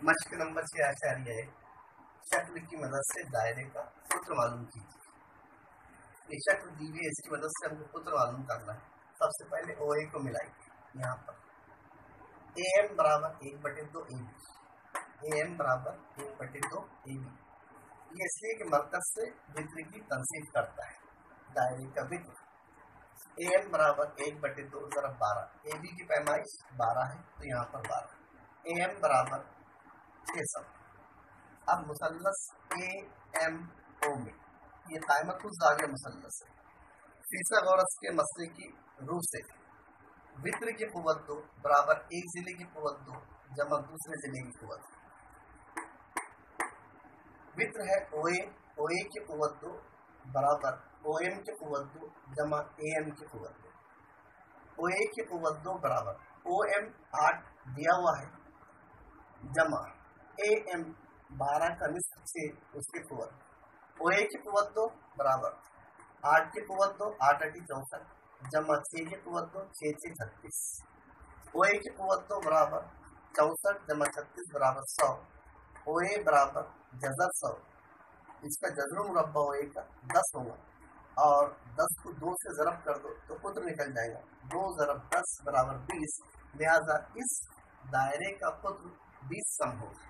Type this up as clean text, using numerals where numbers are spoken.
मश्क number 6.1 शक्ल की मदद से दायरे का सूत्र मालूम कीजिए। ये शक्ल दी हुई है, इसकी मदद से हमको सूत्र मालूम करना है। सबसे पहले OA को मिलाएंगे। यहाँ पर AM बराबर 1/2 AB, AM बराबर 1/2 AB। ये इसलिए कि मरकज से वृत्त की तनसीब करता है दायरे का वृत्त। AM बराबर 1/2 ज़रब 12, AB की पैमाइश 12 है तो यहाँ पर 12, AM बराबर 600। अब मुसल्लस AMO में ये कायमतुल ज़ाविया मुसल्लस है। फिसागोरस के मसले की रूह से वित्र की कुव्वत 2 बराबर एक जिले की कुव्वत 2 जमा दूसरे जिले की कुव्वत। वित्र है OA की कुव्वत 2 बराबर OM की कुव्वत 2 जमा AM की कुव्वत 2। OA की कुव्वत 2 बराबर OM 8 दिया हुआ है जमा AM 12 का निस्फ से उसकी कुव्वत। OA की कुव्वत 2 बराबर 8 की कुव्वत 2 8 8 64 जमा 6 की कुव्वत 2 6 6 36। OA की कुव्वत 2 बराबर 64 जमा 36 बराबर 100। OA बराबर जज़र 100, इसका जज़र मुरब्बा OA का 10 होगा और 10 को 2 से ज़रब कर दो तो कुत्र निकल जाएगा। 2 ज़रब 10 बराबर 20, लिहाजा इस दायरे का कुत्र 20 सम होगा।